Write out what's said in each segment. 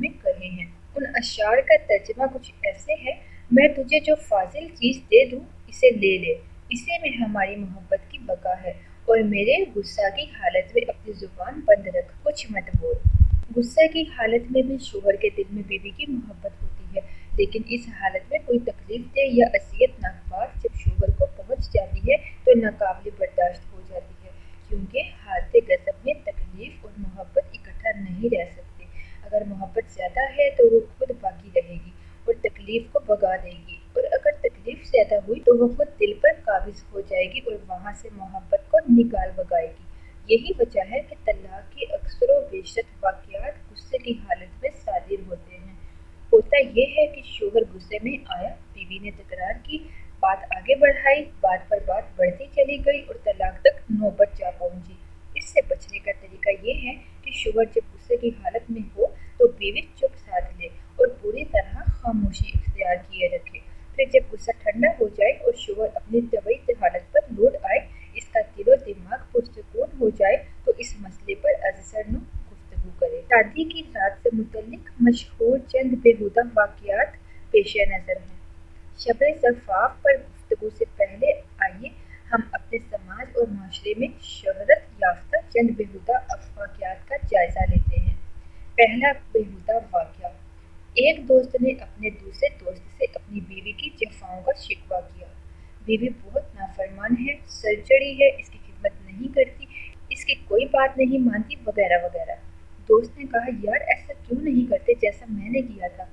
میں کہے ہیں۔ ان اشعار کا ترجمہ کچھ ایسے ہے: میں تجھے جو فاضل چیز دے دوں اسے لے لے، اسی میں ہماری محبت کی بقا ہے، اور میرے غصہ کی حالت میں اپنی زبان بند رکھ، کچھ مت بول۔ غصے کی حالت میں بھی شوہر کے دل میں بیوی کی محبت ہوتی ہے، لیکن اس حالت میں کوئی تکلیف دہ یا اذیت ناک بات جب شوہر کو پہنچ جاتی ہے تو ناقابل برداشت ہو جاتی ہے، کیونکہ حالت غضب میں تکلیف اور محبت اکٹھا نہیں رہ سکتے۔ اگر محبت زیادہ ہے تو وہ خود باقی رہے گی اور تکلیف کو بھگا دے گی، اور اگر تکلیف زیادہ ہوئی تو وہ خود دل پر قابض ہو جائے گی اور وہاں سے محبت کو نکال بھگائے گی۔ یہی وجہ ہے کہ طلاق کے اکثر و بیشتر واقعات غصے کی حالت میں صادر ہوتے ہیں۔ ہوتا یہ ہے کہ شوہر غصے میں آیا، بیوی نے تکرار کی، بات آگے بڑھائی، بات پر بات بڑھتی چلی گئی اور طلاق تک نوبت جا پہنچی۔ اس سے بچنے کا طریقہ یہ ہے کہ شوہر جب غصے کی حالت میں ہو تو بیوی چپ سادھ لے اور پوری طرح خاموشی اختیار کیے رکھے۔ پھر جب غصہ ٹھنڈا ہو جائے اور شوہر اپنی طبیعی حالت پر لوٹ آئے، اس کا دل و دماغ پرسکون ہو جائے تو اس مسئلے پر ازسر گفتگو کرے۔ شادی کی رات سے متعلق مشہور چند بیہودہ واقعات پیش نظر ہیں۔ شب زفاف پر گفتگو سے پہلے آئیے ہم اپنے سماج اور معاشرے میں شہرت یافتہ چند بیہودہ واقعات کا جائزہ لیتے ہیں۔ پہلا بیہودہ واقعہ: ایک دوست نے اپنے دوسرے دوست سے اپنی بیوی کی جفاؤں کا شکوہ کیا۔ بیوی بہت نافرمان ہے، سر چڑھی ہے، اس کی خدمت نہیں کرتی، اس کی کوئی بات نہیں مانتی، وغیرہ وغیرہ۔ دوست نے کہا، یار ایسا کیوں نہیں کرتے جیسا میں نے کیا تھا؟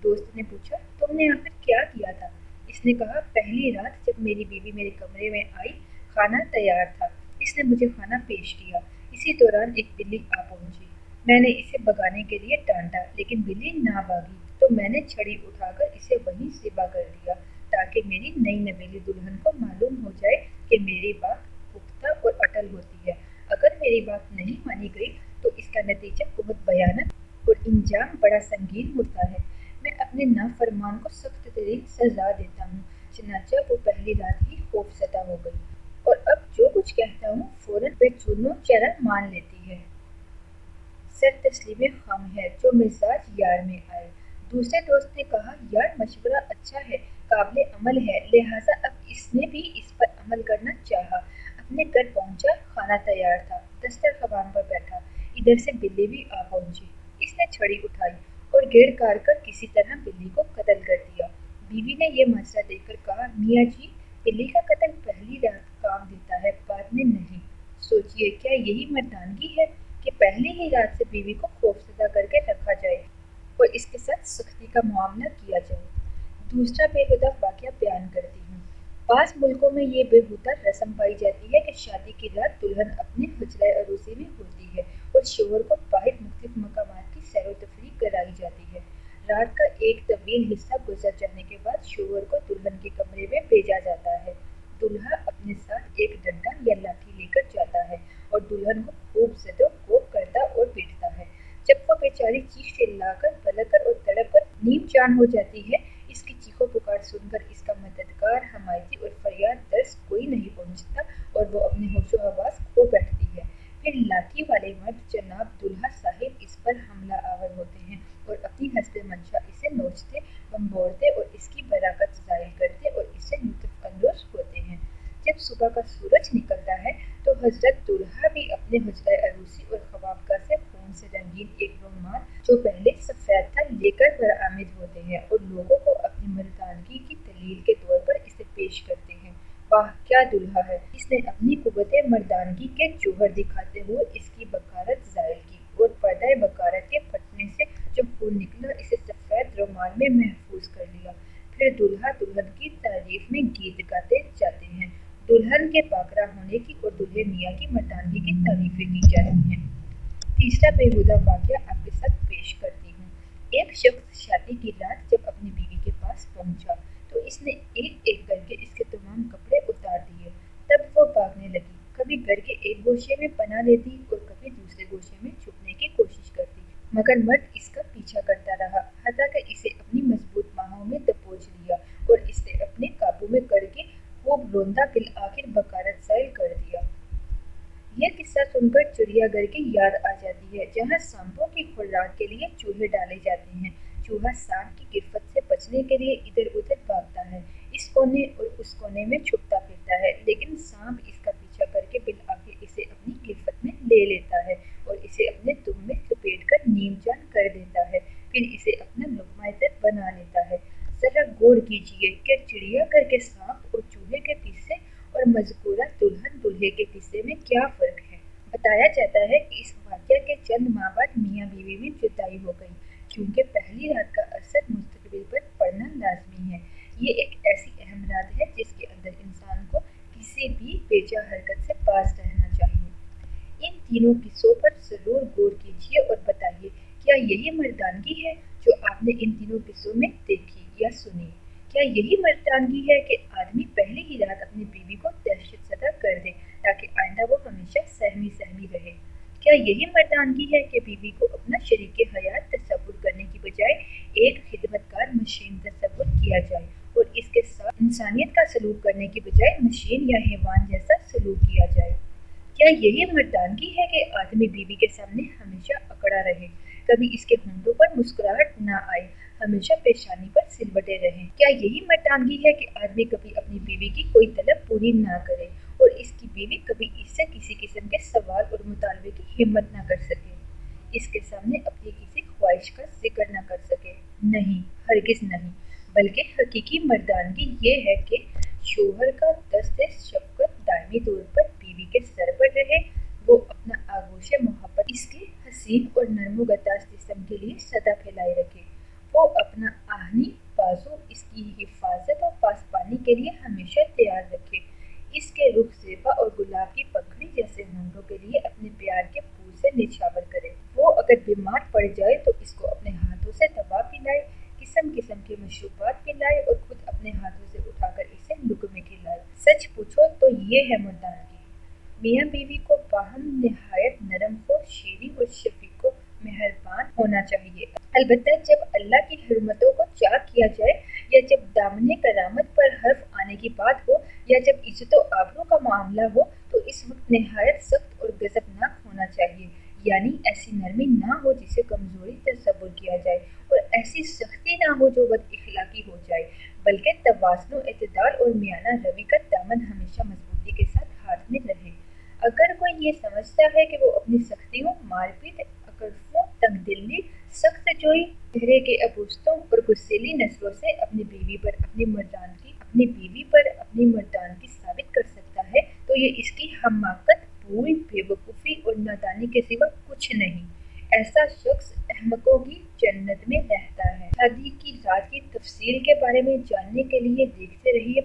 دوست نے پوچھا، تم نے آخر کیا کیا تھا؟ اس نے کہا، پہلی رات جب میری بیوی میرے کمرے میں آئی، کھانا تیار تھا، اس نے مجھے کھانا پیش کیا، اسی دوران ایک بلی آ پہنچی۔ میں نے اسے بھگانے کے لیے ڈانٹا، لیکن بلی نہ بھاگی تو میں نے چھڑی اٹھا کر اسے وہیں ذبح کر دیا تاکہ میری نئی نویلی دلہن کو معلوم ہو جائے کہ میری بات پختہ اور اٹل ہوتی ہے۔ اگر میری بات نہیں مانی گئی تو اس کا نتیجہ بہت بھیانک اور انجام بڑا سنگین ہوتا ہے۔ میں اپنے نافرمان کو سخت ترین سزا دیتا ہوں۔ چنانچہ وہ پہلی رات ہی خوف زدہ ہو گئی اور اب جو کچھ کہتا ہوں فوراً بے چونو چرا مان لیتی ہے۔ سر تسلیم خم ہے جو مزاج یار میں آئے۔ دوسرے دوست نے کہا، یار مشورہ اچھا ہے، قابل عمل ہے، لہٰذا اب اس نے بھی اس پر عمل کرنا چاہا۔ اپنے گھر پہنچا، کھانا تیار تھا، دسترخوان پر بیٹھا، ادھر سے بلی بھی آ پہنچی۔ اس نے چھڑی اٹھائی اور گیڑ کاٹ کر کسی طرح بلی کو قتل کر دیا۔ بیوی نے یہ منظر دیکھ کر کہا، میاں جی، بلی کا قتل پہلی رات کام دیتا ہے، بعد میں نہیں۔ سوچئے کیا یہی مردانگی ہے کہ پہلی ہی رات سے بیوی کو خوفزدہ کر کے رکھا جائے اور اس کے ساتھ سختی کا معاملہ کیا جائے۔ دوسرا بیہودہ واقعہ بیان کرتی ہوں۔ بعض ملکوں میں یہ بیہودہ رسم پائی جاتی ہے کہ شادی کی رات دلہن اپنے حجرہ عروسی میں ہوتی ہے اور شوہر کو باہر مختلف مقامات کی سیر و تفریح کرائی جاتی ہے۔ رات کا ایک طویل حصہ گزر جانے کے بعد شوہر کو دلہن کے کمرے میں بھیجا جاتا ہے۔ دولہا اپنے ساتھ ایک ڈنڈا یا لاٹھی لے کر جاتا ہے اور دلہن کو خوب زد و کوب کرتا اور پیٹتا ہے۔ جب وہ بیچاری چیخ چلا کر بلک کر اور تڑپ کر نیم جان ہو جاتی ہے، اس کی چیخو پکار سن کر اس کا مددگار، حمایتی اور فریاد رس کوئی نہیں پہنچتا اور وہ اپنے ہوش و حواس کھو بیٹھتی ہے، پھر لاٹھی والے مرد جناب دولہا صاحب اس پر حملہ آور ہوتے ہیں اور اپنی حسب منشا اسے نوچتے، بمبوڑتے اور اس کی براکت زائل کرتے اور اس سے لطف اندوز ہوتے ہیں۔ جب صبح کا سورج نکلتا ہے تو حضرت دولہا بھی اپنے حجرہ عروسی اور خوابگاہ سے خون سے رنگین ایک رومال جو پہلے سفید تھا لے کر برآمد ہوتے ہیں اور لوگوں کو اپنی مردانگی کی دلیل کے طور پر اسے پیش کرتے ہیں۔ واہ کیا دولہا ہے! اس نے اپنی قوت مردانگی کے جوہر دکھاتے ہوئے اس کی بکارت زائل کی اور پردہ بکارت کے پھٹنے سے جو خون نکلا اسے سفید رومال میں محفوظ کر لیا۔ پھر دولہا دلہن کی تعریف میں گیت گاتے جاتے ہیں، دلہن کے باکرا ہونے کی اور دولہے میاں کی مردانگی کی تعریفیں کی جاتی ہیں۔ تیسرا بیہودہ واقعہ آپ کے ساتھ پیش کرتی ہوں۔ ایک شخص شادی کی رات جب اپنی بیوی کے پاس پہنچا تو اس نے ایک ایک کر کے اس کے تمام کپڑے اتار دیے۔ تب وہ بھاگنے لگی، کبھی گھر کے ایک گوشے میں پناہ لیتی اور کبھی دوسرے گوشے میں چھپنے کی کوشش کرتی، مگر مرد اس کا پیچھا کرتا رہا حتیٰ کہ اسے اپنی مضبوط باہوں میں دبوچ لیا اور اسے اپنے قابو میں کر کے خوب روندا بالآخر بکارت زائل کر دیا۔ یہ قصہ سن کر چڑیا گھر کی یاد آ جاتی ہوتی ہے جہاں سانپوں کی خوراک کے لیے چوہے ڈالے جاتے ہیں۔ چوہا سانپ کی گرفت سے بچنے کے لیے ادھر ادھر بھاگتا ہے، اس کونے اور اس کونے میں چھپتا پھرتا ہے، لیکن سانپ اس کا پیچھا کر کے بالآخر اسے اپنی گرفت میں لے لیتا ہے اور اسے اپنے دم میں لپیٹ کر نیم جان کر دیتا ہے، پھر اسے اپنا لقمہ تر بنا لیتا ہے۔ ذرا غور کیجیے کہ چڑیا گھر کے سانپ اور چوہے کے قصے اور مذکورہ دلہن دولہے کے قصے میں کیا فرق ہے؟ بتایا جاتا ہے کہ اس واقعہ کے چند ماہ بعد میاں بیوی میں جدائی ہو گئی، کیونکہ پہلی رات کا اثر مستقبل پر پڑنا لازمی ہے۔ یہ ایک ایسی اہم رات ہے جس کے اندر انسان کو کسی بھی بیجا حرکت سے باز رہنا چاہیے۔ ان تینوں قصوں پر ضرور غور کیجیے اور بتائیے کیا یہی مردانگی ہے جو آپ نے ان تینوں قصوں میں دیکھی یا سنی؟ کیا یہی مردانگی ہے کہ آدمی پہلی ہی رات اپنی بیوی کو دہشت زدہ کر دے تاکہ آئندہ وہ ہمیشہ سہمی سہمی رہے؟ کیا یہی مردانگی ہے کہ بیوی کو اپنا شریک حیات تصور کرنے کی بجائے ایک خدمتگار مشین تصور کیا جائے اور اس کے ساتھ انسانیت کا سلوک کرنے کی بجائے مشین یا حیوان جیسا سلوک کیا جائے؟ کیا یہی مردانگی ہے کہ آدمی بیوی کے سامنے ہمیشہ اکڑا رہے، کبھی اس کے ہونٹوں پر مسکراہٹ نہ آئے، ہمیشہ پیشانی پر سلوٹے رہیں؟ کیا یہی مردانگی ہے کہ آدمی کبھی اپنی بیوی کی کوئی طلب پوری نہ کرے اور اس کی بیوی کبھی اس سے کسی قسم کے سوال اور مطالبے کی ہمت نہ کر سکے، اس کے سامنے اپنی کسی خواہش کا ذکر نہ کر سکے؟ نہیں، ہرگز نہیں، بلکہ حقیقی مردانگی یہ ہے کہ شوہر کا دست شفقت دائمی طور پر بیوی کے سر پر رہے، وہ اپنا آغوش محبت اس کے حسین اور نرم و گداز جسم کے لیے سدا پھیلائے رکھے، وہ اپنا آہنی بازو اس کی حفاظت اور پاسبانی کے لیے ہمیشہ تیار رکھے، اس کے رخ زیبا اور گلاب کی پکھڑی جیسے ہونٹوں کے لیے اپنے پیار کے پھول سے نچھاور کرے، وہ اگر بیمار پڑ جائے تو اس کو اپنے ہاتھوں سے دوا پلائے، قسم قسم کے مشروبات پلائے اور خود اپنے ہاتھوں سے اٹھا کر اسے لقمے کھلائے۔ سچ پوچھو تو یہ ہے مردانگی۔ میاں بیوی کو باہم نہایت نرم خو، شیریں اور شفیق و مہربان ہونا چاہیے، البتہ جب اللہ کی حرمتوں کو چاک کیا جائے یا جب دامنِ کرامت پر حرف آنے کی بات ہو یا جب عزت و آبرو کا معاملہ ہو تو اس وقت نہایت سخت اور غضبناک ہونا چاہیے، یعنی ایسی نرمی نہ ہو جسے کمزوری تصور کیا جائے اور ایسی سختی نہ ہو جو بد اخلاقی ہو جائے، بلکہ توازن و اعتدال اور میانہ روی کا دامن ہمیشہ مضبوطی کے ساتھ ہاتھ میں رہے۔ اگر کوئی یہ سمجھتا ہے کہ وہ اپنی سختیوں، مار پیٹ، اکڑفوں، تنگ دلی، سخت جوئی، چہرے کے عبوسیتوں اور غصیلی نظروں سے اپنی بیوی پر اپنی مردانگی ثابت کر سکتا ہے تو یہ اس کی حماقت، بھول، بے وقوفی اور نادانی کے سوا کچھ نہیں۔ ایسا شخص احمقوں کی جنت میں رہتا ہے۔ شادی کی رات کی تفصیل کے بارے میں جاننے کے لیے دیکھتے رہیے